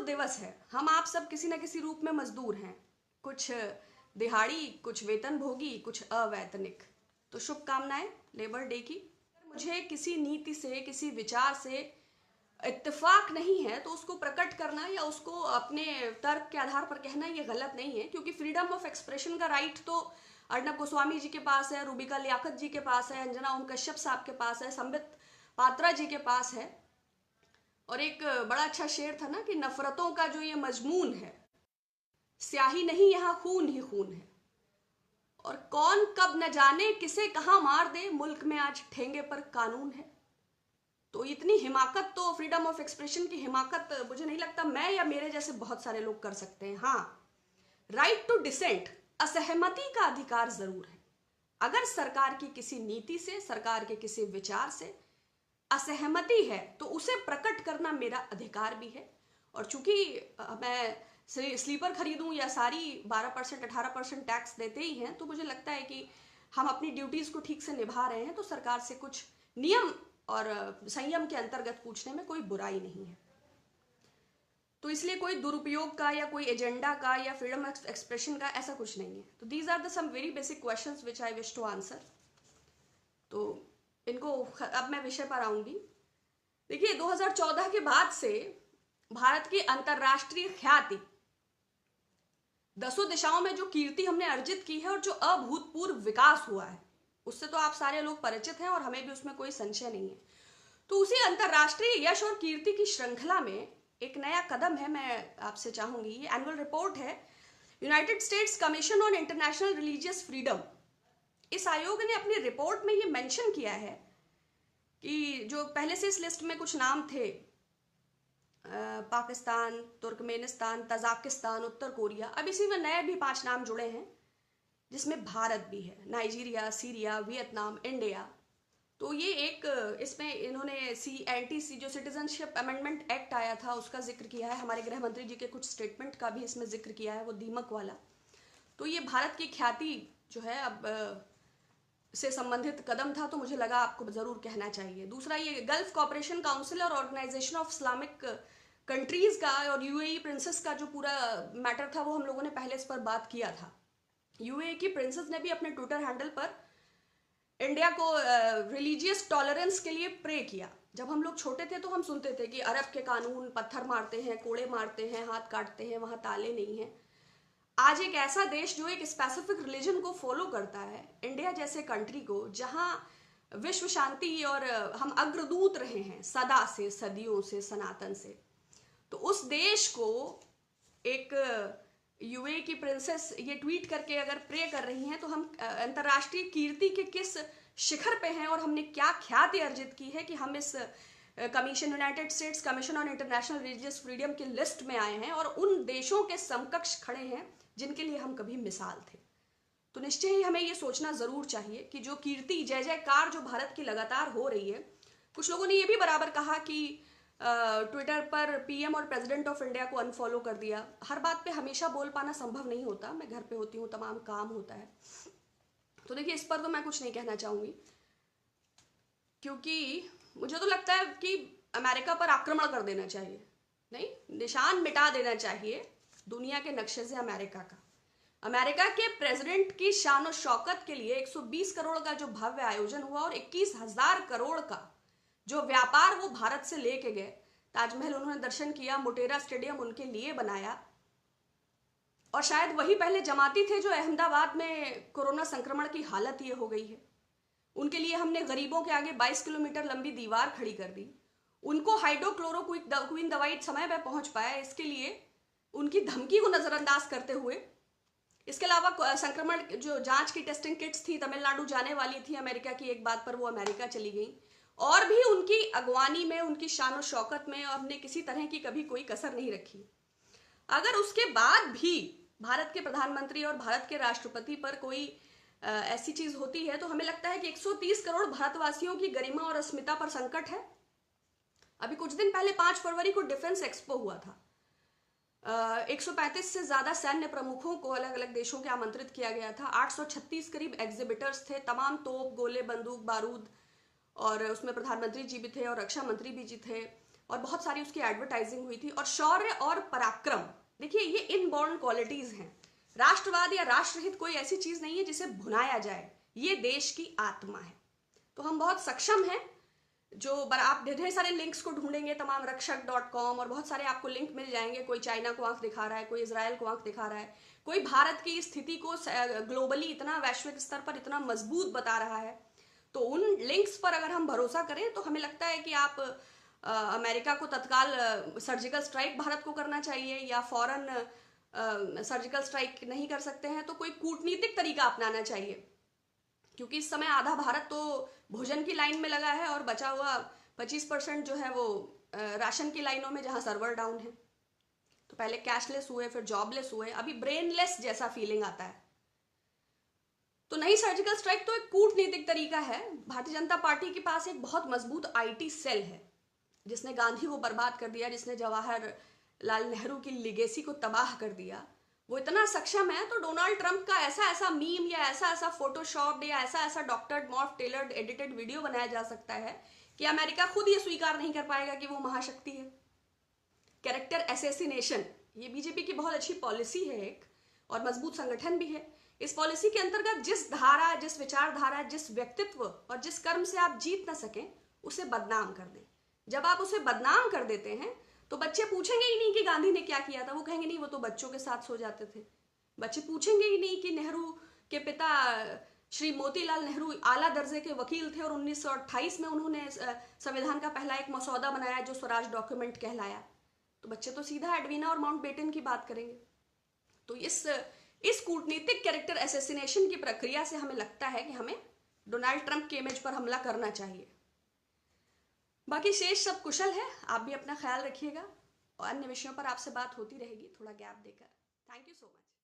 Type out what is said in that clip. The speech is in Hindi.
मजदूर दिवस है। हम आप सब किसी न किसी रूप में मजदूर हैं, कुछ दिहाड़ी, कुछ वेतन भोगी, कुछ अवैतनिक। तो शुभकामनाएं लेबर डे की। मुझे किसी नीति से, किसी विचार से इत्तेफाक नहीं है तो उसको प्रकट करना या उसको अपने तर्क के आधार पर कहना ये गलत नहीं है, क्योंकि फ्रीडम ऑफ एक्सप्रेशन का राइट तो अर्नब गोस्वामी जी के पास है, रूबिका लियाकत जी के पास है, अंजना ओम कश्यप साहब के पास है, संबित पात्रा जी के पास है। और एक बड़ा अच्छा शेर था ना कि नफरतों का जो ये मजमून है, स्याही नहीं यहाँ खून ही खून है, और कौन कब न जाने किसे कहां मार दे, मुल्क में आज ठेंगे पर कानून है। तो इतनी हिमाकत तो फ्रीडम ऑफ एक्सप्रेशन की हिमाकत मुझे नहीं लगता मैं या मेरे जैसे बहुत सारे लोग कर सकते हैं। हाँ, राइट टू डिसेंट, असहमति का अधिकार जरूर है। अगर सरकार की किसी नीति से, सरकार के किसी विचार से असहमति है तो उसे प्रकट करना मेरा अधिकार भी है। और चूंकि मैं स्लीपर खरीदूं या सारी 12% 18% टैक्स देते ही हैं, तो मुझे लगता है कि हम अपनी ड्यूटीज को ठीक से निभा रहे हैं, तो सरकार से कुछ नियम और संयम के अंतर्गत पूछने में कोई बुराई नहीं है। तो इसलिए कोई दुरुपयोग का या कोई एजेंडा का या फ्रीडम ऑफ एक्सप्रेशन का ऐसा कुछ नहीं है। तो these are the some very basic questions which I wish to answer. तो इनको अब मैं विषय पर आऊंगी। देखिए, 2014 के बाद से भारत की अंतरराष्ट्रीय ख्याति, दसों दिशाओं में जो कीर्ति हमने अर्जित की है और जो अभूतपूर्व विकास हुआ है, उससे तो आप सारे लोग परिचित हैं और हमें भी उसमें कोई संशय नहीं है। तो उसी अंतरराष्ट्रीय यश और कीर्ति की श्रृंखला में एक नया कदम है, मैं आपसे चाहूंगी। ये एनुअल रिपोर्ट है United states commission on international religious freedom. इस आयोग ने अपनी रिपोर्ट में ये मेंशन किया है कि जो पहले से इस लिस्ट में कुछ नाम थे, पाकिस्तान, तुर्कमेनिस्तान, तजाकिस्तान, उत्तर कोरिया, अब इसी में नए भी 5 नाम जुड़े हैं जिसमें भारत भी है, नाइजीरिया, सीरिया, वियतनाम, इंडिया। तो ये एक इसमें इन्होंने CNTC जो सिटीजनशिप अमेंडमेंट एक्ट आया था उसका जिक्र किया है, हमारे गृह मंत्री जी के कुछ स्टेटमेंट का भी इसमें जिक्र किया है, वो दीमक वाला। तो ये भारत की ख्याति जो है अब से संबंधित कदम था, तो मुझे लगा आपको जरूर कहना चाहिए। दूसरा, ये गल्फ कॉपरेशन काउंसिल और ऑर्गेनाइजेशन ऑफ इस्लामिक कंट्रीज का और UAE प्रिंसेस का जो पूरा मैटर था वो हम लोगों ने पहले इस पर बात किया था। UAE की प्रिंसेस ने भी अपने ट्विटर हैंडल पर इंडिया को रिलीजियस टॉलरेंस के लिए प्रे किया। जब हम लोग छोटे थे तो हम सुनते थे कि अरब के कानून पत्थर मारते हैं, कोड़े मारते हैं, हाथ काटते हैं, वहां ताले नहीं हैं। आज एक ऐसा देश जो एक स्पेसिफिक रिलीजन को फॉलो करता है, इंडिया जैसे कंट्री को, जहां विश्व शांति और हम अग्रदूत रहे हैं सदा से, सदियों से, सनातन से, तो उस देश को एक UAE की प्रिंसेस ये ट्वीट करके अगर प्रे कर रही हैं, तो हम अंतर्राष्ट्रीय कीर्ति के किस शिखर पे हैं और हमने क्या ख्याति अर्जित की है कि हम इस commission, United states commission on international religious freedom की लिस्ट में आए हैं और उन देशों के समकक्ष खड़े हैं जिनके लिए हम कभी मिसाल थे। तो निश्चय ही हमें ये सोचना जरूर चाहिए कि जो कीर्ति, जय जयकार जो भारत की लगातार हो रही है, कुछ लोगों ने ये भी बराबर कहा कि ट्विटर पर PM और प्रेसिडेंट ऑफ इंडिया को अनफॉलो कर दिया। हर बात पे हमेशा बोल पाना संभव नहीं होता, मैं घर पे होती हूँ, तमाम काम होता है। तो देखिए, इस पर तो मैं कुछ नहीं कहना चाहूंगी, क्योंकि मुझे तो लगता है कि अमेरिका पर आक्रमण कर देना चाहिए, नहीं, निशान मिटा देना चाहिए दुनिया के नक्शे से अमेरिका का। अमेरिका के प्रेसिडेंट की शान और शौकत के लिए 120 करोड़ का जो भव्य आयोजन हुआ और 21,000 करोड़ का जो व्यापार वो भारत से लेके गए, ताजमहल उन्होंने दर्शन किया, मोटेरा स्टेडियम उनके लिए बनाया, और शायद वही पहले जमाती थे जो अहमदाबाद में कोरोना संक्रमण की हालत ये हो गई है। उनके लिए हमने गरीबों के आगे 22 किलोमीटर लंबी दीवार खड़ी कर दी। उनको हाइड्रोक्लोरोक्विन दवाई समय पर पहुंच पाया, इसके लिए उनकी धमकी को नजरअंदाज करते हुए, इसके अलावा संक्रमण जो जांच की टेस्टिंग किट्स थी तमिलनाडु जाने वाली थी अमेरिका की, एक बात पर वो अमेरिका चली गई, और भी उनकी अगवानी में, उनकी शान और शौकत में हमने किसी तरह की कभी कोई कसर नहीं रखी। अगर उसके बाद भी भारत के प्रधानमंत्री और भारत के राष्ट्रपति पर कोई ऐसी चीज होती है, तो हमें लगता है कि 130 करोड़ भारतवासियों की गरिमा और अस्मिता पर संकट है। अभी कुछ दिन पहले 5 फरवरी को डिफेंस एक्सपो हुआ था। 135 से ज्यादा सैन्य प्रमुखों को अलग अलग देशों के आमंत्रित किया गया था। 836 करीब एग्जिबिटर्स थे, तमाम तोप, गोले, बंदूक, बारूद, और उसमें प्रधानमंत्री जी भी थे और रक्षा मंत्री भी जी थे, और बहुत सारी उसकी एडवर्टाइजिंग हुई थी। और शौर्य और पराक्रम, देखिए ये इनबॉर्न क्वालिटीज हैं। राष्ट्रवाद या राष्ट्रहित कोई ऐसी चीज नहीं है जिसे भुनाया जाए, ये देश की आत्मा है। तो हम बहुत सक्षम हैं। जो आप ढेर सारे लिंक्स को ढूंढेंगे, तमाम रक्षक.com और बहुत सारे आपको लिंक मिल जाएंगे। कोई चाइना को आंख दिखा रहा है, कोई इजराइल को आंख दिखा रहा है, कोई भारत की स्थिति को ग्लोबली इतना वैश्विक स्तर पर इतना मजबूत बता रहा है। तो उन लिंक्स पर अगर हम भरोसा करें तो हमें लगता है कि आप अमेरिका को तत्काल सर्जिकल स्ट्राइक भारत को करना चाहिए, या फौरन सर्जिकल स्ट्राइक नहीं कर सकते हैं तो कोई कूटनीतिक तरीका अपनाना चाहिए। क्योंकि इस समय आधा भारत तो भोजन की लाइन में लगा है और बचा हुआ 25% जो है वो राशन की लाइनों में, जहां सर्वर डाउन है। तो पहले कैशलेस हुए, फिर जॉबलेस हुए, अभी ब्रेनलेस जैसा फीलिंग आता है। तो नहीं, सर्जिकल स्ट्राइक तो एक कूटनीतिक तरीका है। भारतीय जनता पार्टी के पास एक बहुत मजबूत आईटी सेल है जिसने गांधी को बर्बाद कर दिया, जिसने जवाहरलाल नेहरू की लिगेसी को तबाह कर दिया। वो इतना सक्षम है तो डोनाल्ड ट्रंप का ऐसा मीम या ऐसा फोटोशॉप या ऐसा doctored morph tailored edited video बनाया जा सकता है कि अमेरिका खुद ये स्वीकार नहीं कर पाएगा कि वो महाशक्ति है। कैरेक्टर एसेसिनेशन, ये बीजेपी की बहुत अच्छी पॉलिसी है एक, और मजबूत संगठन भी है। इस पॉलिसी के अंतर्गत जिस धारा, जिस विचारधारा, जिस व्यक्तित्व और जिस कर्म से आप जीत ना सकें उसे बदनाम कर दें। जब आप उसे बदनाम कर देते हैं तो बच्चे पूछेंगे ही नहीं कि गांधी ने क्या किया था, वो कहेंगे नहीं वो तो बच्चों के साथ सो जाते थे। बच्चे पूछेंगे ही नहीं कि नेहरू के पिता श्री मोतीलाल नेहरू आला दर्जे के वकील थे और 1928 में उन्होंने संविधान का पहला एक मसौदा बनाया जो स्वराज डॉक्यूमेंट कहलाया। तो बच्चे तो सीधा एडवीना और माउंटबेटन की बात करेंगे। तो इस कूटनीतिक कैरेक्टर एसेसिनेशन की प्रक्रिया से हमें लगता है कि हमें डोनाल्ड ट्रंप के इमेज पर हमला करना चाहिए। बाकी शेष सब कुशल है, आप भी अपना ख्याल रखिएगा और अन्य विषयों पर आपसे बात होती रहेगी थोड़ा गैप देकर। Thank you so much.